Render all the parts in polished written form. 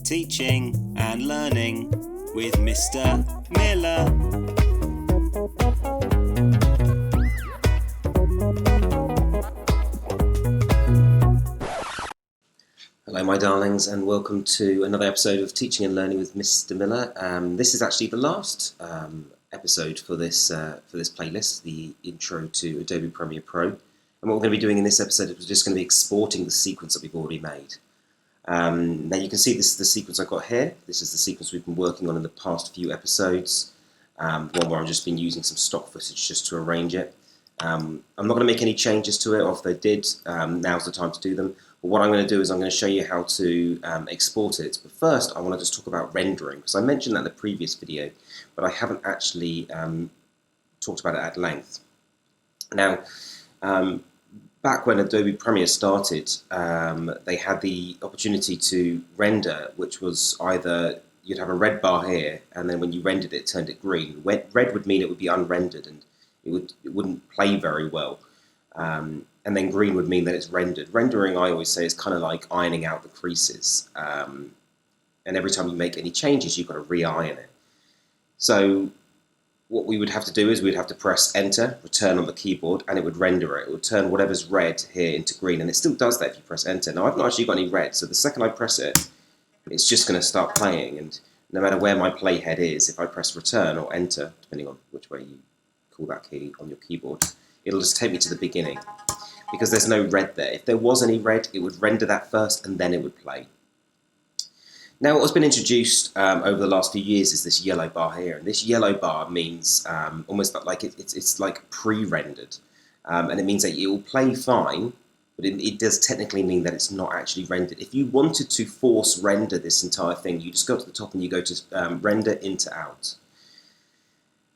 Teaching and learning with Mr. Miller. Hello my darlings, and welcome to another episode of Teaching and Learning with Mr. Miller. This is actually the last episode for this playlist, the intro to Adobe Premiere Pro. And what we're going to be doing in this episode is we're just going to be exporting the sequence that we've already made. Now you can see this is the sequence I've got here. This is the sequence we've been working on in the past few episodes. One where I've just been using some stock footage just to arrange it. I'm not going to make any changes to it, or if they did, now's the time to do them. But what I'm going to do is I'm going to show you how to export it. But first I want to just talk about rendering, because I mentioned that in the previous video, but I haven't actually talked about it at length. Now, back when Adobe Premiere started, they had the opportunity to render, which was either you'd have a red bar here, and then when you rendered it, it turned it green. Red would mean it would be unrendered, and it wouldn't play very well. And then green would mean that it's rendered. Rendering, I always say, is kind of like ironing out the creases. And every time you make any changes, you've got to re-iron it. So what we would have to do is we'd have to press Enter, return on the keyboard, and it would render it. It would turn whatever's red here into green, and it still does that if you press Enter. Now, I've not actually got any red, so the second I press it, it's just going to start playing. And no matter where my playhead is, if I press Return or Enter, depending on which way you call that key on your keyboard, it'll just take me to the beginning, because there's no red there. If there was any red, it would render that first, and then it would play. Now, what's been introduced over the last few years is this yellow bar here, and this yellow bar means almost like it's like pre-rendered, and it means that it will play fine, but it does technically mean that it's not actually rendered. If you wanted to force render this entire thing, you just go to the top and you go to Render Into Out.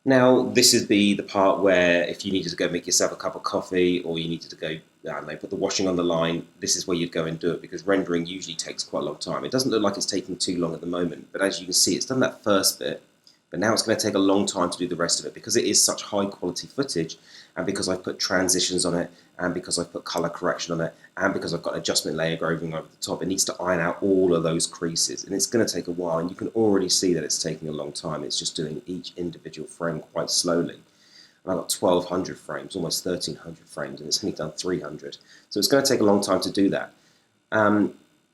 Now, this is the part where if you needed to go make yourself a cup of coffee, or you needed to go, I don't know, put the washing on the line, this is where you'd go and do it, because rendering usually takes quite a long time. It doesn't look like it's taking too long at the moment, but as you can see, it's done that first bit, but now it's going to take a long time to do the rest of it, because it is such high quality footage, and because I've put transitions on it, and because I've put color correction on it, and because I've got an adjustment layer going over the top. It needs to iron out all of those creases, and it's going to take a while, and you can already see that it's taking a long time. It's just doing each individual frame quite slowly. And I've got 1,200 frames, almost 1,300 frames, and it's only done 300. So it's going to take a long time to do that.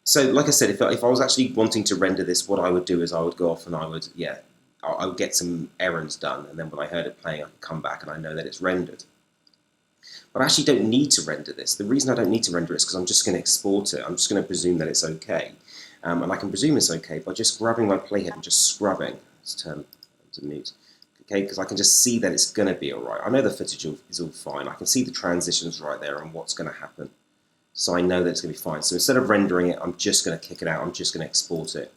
So like I said, if I was actually wanting to render this, what I would do is I would go off and I would get some errands done, and then when I heard it playing, I could come back and I know that it's rendered. But I actually don't need to render this. The reason I don't need to render it is because I'm just going to export it. I'm just going to presume that it's okay. And I can presume it's okay by just grabbing my playhead and just scrubbing. Let's turn to mute. Okay, because I can just see that it's going to be alright. I know the footage is all fine. I can see the transitions right there and what's going to happen. So I know that it's going to be fine. So instead of rendering it, I'm just going to kick it out. I'm just going to export it.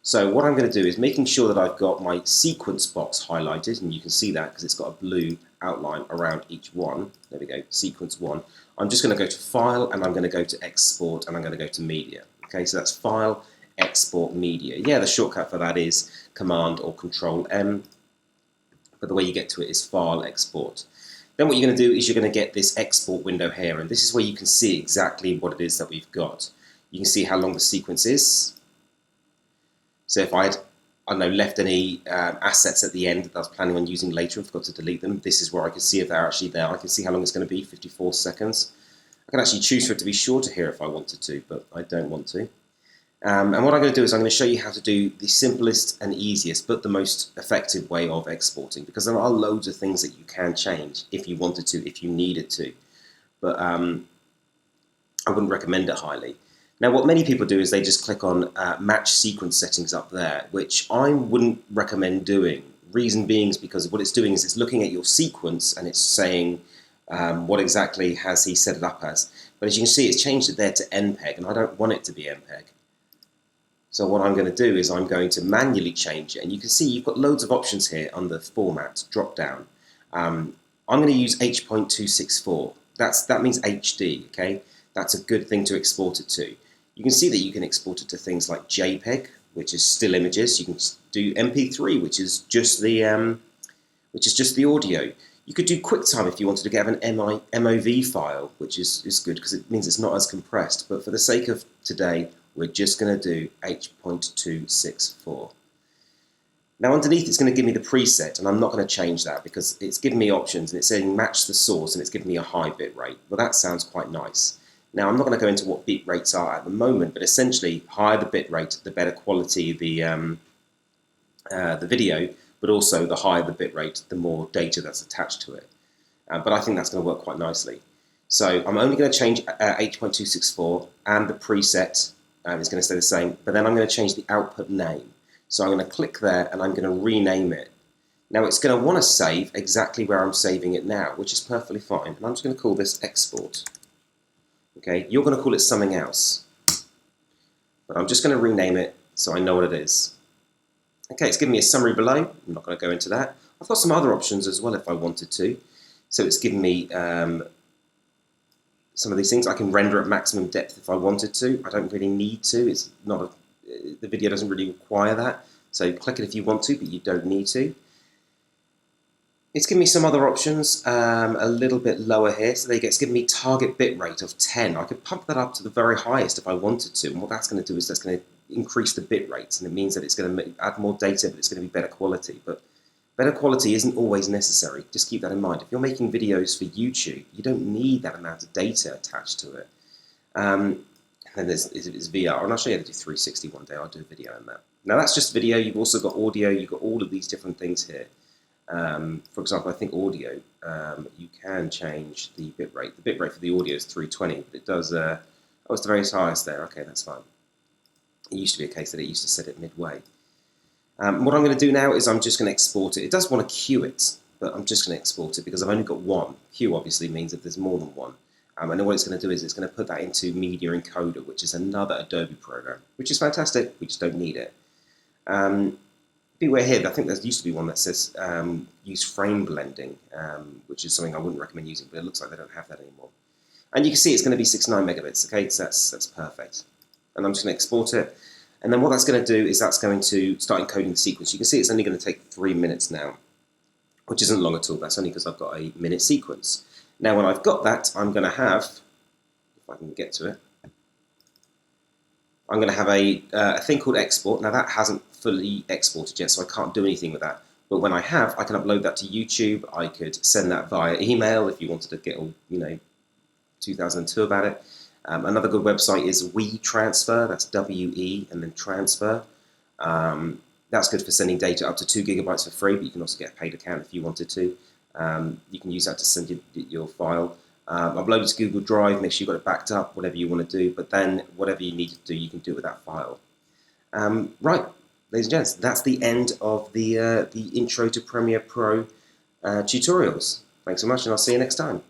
So what I'm going to do is making sure that I've got my sequence box highlighted, and you can see that because it's got a blue outline around each one. There we go, sequence 1. I'm just going to go to File, and I'm going to go to Export, and I'm going to go to Media. Okay, so that's File, Export, Media. Yeah, the shortcut for that is Command or Control M, but the way you get to it is File, Export. Then what you're going to do is you're going to get this export window here, and this is where you can see exactly what it is that we've got. You can see how long the sequence is. So if I had, left any assets at the end that I was planning on using later and forgot to delete them, this is where I can see if they're actually there. I can see how long it's going to be, 54 seconds. I can actually choose for it to be shorter here if I wanted to, but I don't want to. And what I'm going to do is I'm going to show you how to do the simplest and easiest, but the most effective way of exporting, because there are loads of things that you can change if you wanted to, if you needed to. But I wouldn't recommend it highly. Now, what many people do is they just click on Match Sequence Settings up there, which I wouldn't recommend doing. Reason being is because what it's doing is it's looking at your sequence and it's saying what exactly has he set it up as. But as you can see, it's changed it there to MPEG, and I don't want it to be MPEG. So what I'm going to do is I'm going to manually change it, and you can see you've got loads of options here on the Format drop down. I'm going to use H.264. That means HD, okay? That's a good thing to export it to. You can see that you can export it to things like JPEG, which is still images. You can do MP3, which is just the audio. You could do QuickTime if you wanted to get an MOV file, which is good because it means it's not as compressed. But for the sake of today, we're just going to do H.264. Now underneath it's going to give me the preset, and I'm not going to change that because it's giving me options and it's saying match the source and it's giving me a high bit rate. Well, that sounds quite nice. Now I'm not going to go into what bit rates are at the moment, but essentially higher the bit rate, the better quality the video, but also the higher the bit rate, the more data that's attached to it. But I think that's going to work quite nicely. So I'm only going to change H.264, and the preset is going to stay the same, but then I'm going to change the output name. So I'm going to click there and I'm going to rename it. Now it's going to want to save exactly where I'm saving it now, which is perfectly fine. And I'm just going to call this export. Okay, you're going to call it something else, but I'm just going to rename it so I know what it is. Okay, it's giving me a summary below. I'm not going to go into that. I've got some other options as well if I wanted to. So it's giving me some of these things. I can render at maximum depth if I wanted to. I don't really need to. It's not the video doesn't really require that. So click it if you want to, but you don't need to. It's giving me some other options a little bit lower here. So there you go. It's giving me target bit rate of 10. I could pump that up to the very highest if I wanted to. And what that's going to do is that's going to increase the bit rates. And it means that it's going to add more data, but it's going to be better quality. But better quality isn't always necessary. Just keep that in mind. If you're making videos for YouTube, you don't need that amount of data attached to it. And there's VR, and I'll show you how to do 360 one day. I'll do a video on that. Now that's just video. You've also got audio. You've got all of these different things here. For example, I think audio, you can change the bit rate. The bit rate for the audio is 320, but it does, oh, it's the very highest there. Okay, that's fine. It used to be a case that it used to set it midway. What I'm going to do now is I'm just going to export it. It does want to queue it, but I'm just going to export it because I've only got one. Queue obviously means that there's more than one. And then what it's going to do is it's going to put that into Media Encoder, which is another Adobe program, which is fantastic. We just don't need it. Beware here, I think there used to be one that says use frame blending, which is something I wouldn't recommend using, but it looks like they don't have that anymore. And you can see it's going to be 69 megabits, okay, so that's perfect. And I'm just going to export it. And then what that's going to do is that's going to start encoding the sequence. You can see it's only going to take 3 minutes now, which isn't long at all. That's only because I've got a minute sequence. Now when I've got that, I'm going to have, if I can get to it, I'm going to have a thing called export. Now that hasn't fully exported yet, so I can't do anything with that. But when I have, I can upload that to YouTube. I could send that via email if you wanted to get all, 2002 about it. Another good website is WeTransfer. That's W-E and then transfer. That's good for sending data up to 2 gigabytes for free, but you can also get a paid account if you wanted to. You can use that to send your file. Upload it to Google Drive, make sure you've got it backed up, whatever you want to do, but then whatever you need to do, you can do with that file. Right, ladies and gents, that's the end of the Intro to Premiere Pro tutorials. Thanks so much, and I'll see you next time.